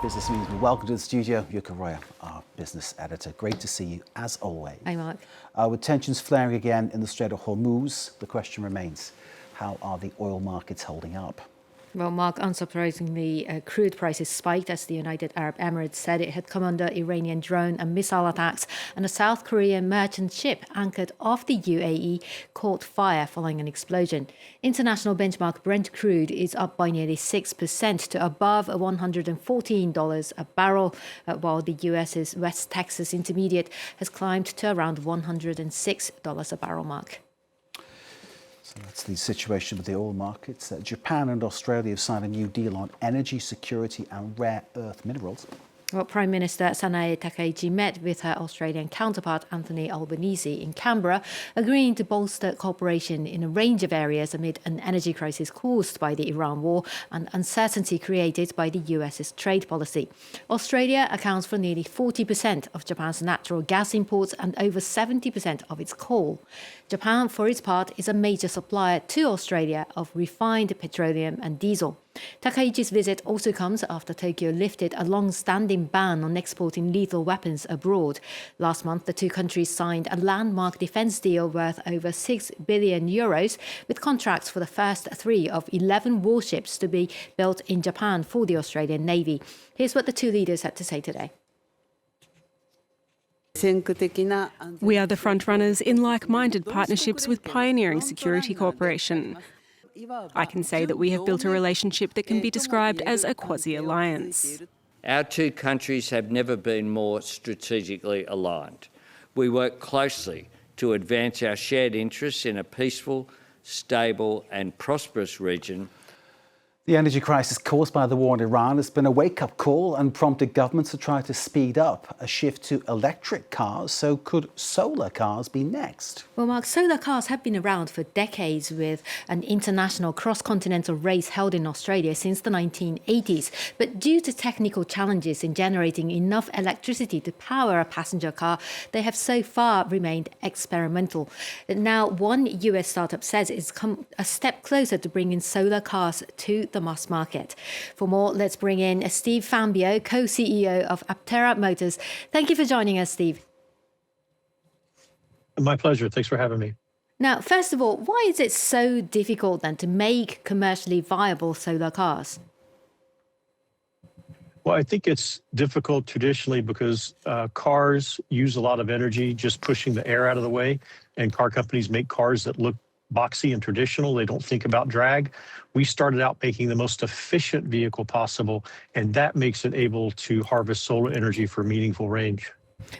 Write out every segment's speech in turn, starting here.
Business News. Welcome to the studio, Yuka Royer, our business editor. Great to see you, as always. Hi, Mark. With tensions flaring again in the Strait of Hormuz, the question remains, how are the oil markets holding up? Well, Mark, unsurprisingly, crude prices spiked as the United Arab Emirates said it had come under Iranian drone and missile attacks, and a South Korean merchant ship anchored off the UAE caught fire following an explosion. International benchmark Brent crude is up by nearly 6% to above $114 a barrel, while the US's West Texas Intermediate has climbed to around $106 a barrel mark. So that's the situation with the oil markets. Japan and Australia have signed a new deal on energy security and rare earth minerals. Well, Prime Minister Sanae Takaichi met with her Australian counterpart Anthony Albanese in Canberra, agreeing to bolster cooperation in a range of areas amid an energy crisis caused by the Iran war and uncertainty created by the US's trade policy. Australia accounts for nearly 40% of Japan's natural gas imports and over 70% of its coal. Japan, for its part, is a major supplier to Australia of refined petroleum and diesel. Takaichi's visit also comes after Tokyo lifted a long-standing ban on exporting lethal weapons abroad. Last month, the two countries signed a landmark defence deal worth over €6 billion, with contracts for the first 3 of 11 warships to be built in Japan for the Australian Navy. Here's what the two leaders had to say today. We are the front-runners in like-minded partnerships with pioneering security cooperation. I can say that we have built a relationship that can be described as a quasi-alliance. Our two countries have never been more strategically aligned. We work closely to advance our shared interests in a peaceful, stable and prosperous region. The energy crisis caused by the war in Iran has been a wake-up call and prompted governments to try to speed up a shift to electric cars. So could solar cars be next? Well, Mark, solar cars have been around for decades, with an international cross-continental race held in Australia since the 1980s. But due to technical challenges in generating enough electricity to power a passenger car, they have so far remained experimental. Now, one US startup says it's come a step closer to bringing solar cars to the mass market. For more, let's bring in Steve Fambro, co-CEO of Aptera Motors. Thank you for joining us, Steve. My pleasure. Thanks for having me. Now, first of all, why is it so difficult then to make commercially viable solar cars? Well, I think it's difficult traditionally because cars use a lot of energy just pushing the air out of the way, and car companies make cars that look boxy and traditional. They don't think about drag. We started out making the most efficient vehicle possible, and that makes it able to harvest solar energy for meaningful range.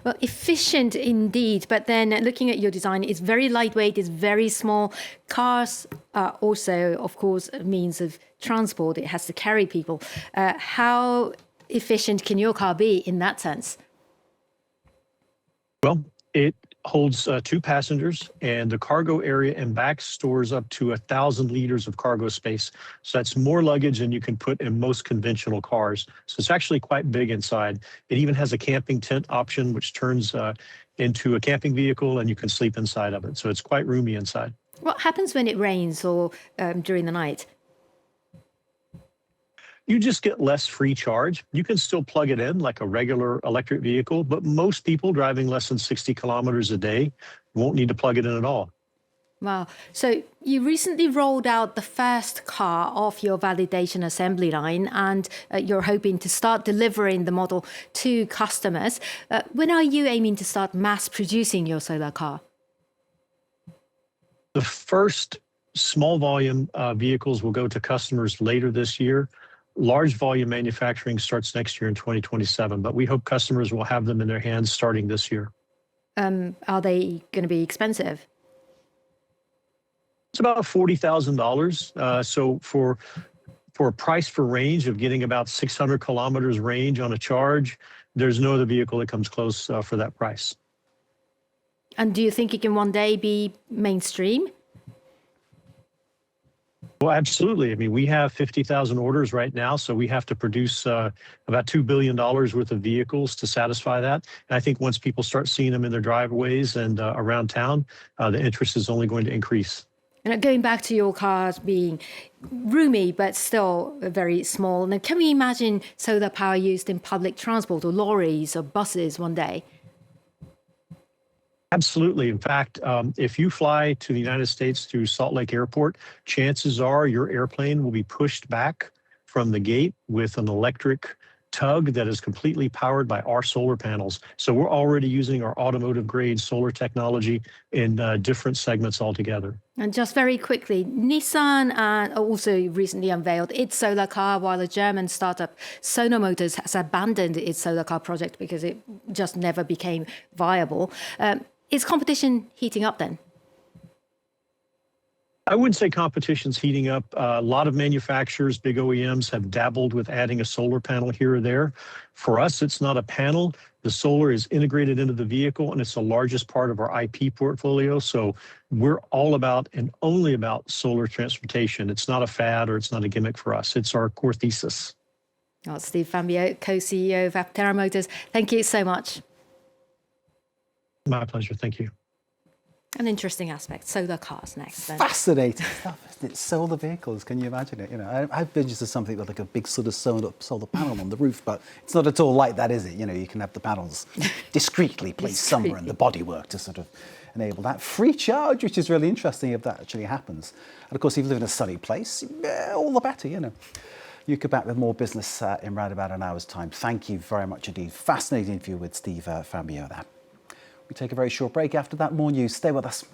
Well, efficient indeed, but then looking at your design, it's very lightweight, it's very small. Cars are also, of course, a means of transport. It has to carry people. How efficient can your car be in that sense? Well, it holds 2 passengers, and the cargo area and back stores up to 1,000 liters of cargo space. So that's more luggage than you can put in most conventional cars. So it's actually quite big inside. It even has a camping tent option, which turns into a camping vehicle, and you can sleep inside of it. So it's quite roomy inside. What happens when it rains or during the night? You just get less free charge. You can still plug it in like a regular electric vehicle, but most people driving less than 60 kilometers a day won't need to plug it in at all. Wow. So you recently rolled out the first car off your validation assembly line, and you're hoping to start delivering the model to customers. When are you aiming to start mass producing your solar car? The first small volume vehicles will go to customers later this year. Large volume manufacturing starts next year in 2027, but we hope customers will have them in their hands starting this year. Are they going to be expensive? It's about $40,000. So for a price for range of getting about 600 kilometers range on a charge, there's no other vehicle that comes close for that price. And do you think it can one day be mainstream? Well, absolutely. I mean, we have 50,000 orders right now, so we have to produce about $2 billion worth of vehicles to satisfy that. And I think once people start seeing them in their driveways and around town, the interest is only going to increase. And going back to your cars being roomy but still very small, now can we imagine solar power used in public transport or lorries or buses one day? Absolutely. In fact, if you fly to the United States through Salt Lake Airport, chances are your airplane will be pushed back from the gate with an electric tug that is completely powered by our solar panels. So we're already using our automotive grade solar technology in different segments altogether. And just very quickly, Nissan also recently unveiled its solar car, while the German startup Sono Motors has abandoned its solar car project because it just never became viable. Is competition heating up then? I wouldn't say competition's heating up. A lot of manufacturers, big OEMs, have dabbled with adding a solar panel here or there. For us, it's not a panel. The solar is integrated into the vehicle, and it's the largest part of our IP portfolio. So we're all about and only about solar transportation. It's not a fad or it's not a gimmick for us. It's our core thesis. Oh, Steve Fambro, co-CEO of Aptera Motors, thank you so much. My pleasure. Thank you. An interesting aspect. Solar cars next. Then. Fascinating stuff, isn't it? Solar vehicles, can you imagine it? You know, I've been used to something with like a big sort of solar panel on the roof, but it's not at all like that, is it? You know, you can have the panels discreetly placed somewhere in the bodywork to sort of enable that. Free charge, which is really interesting if that actually happens. And of course, if you live in a sunny place, all the better, you know. Yuka back with more business in round about an hour's time. Thank you very much indeed. Fascinating interview with Steve Fambro there. We take a very short break. After that, more news. Stay with us.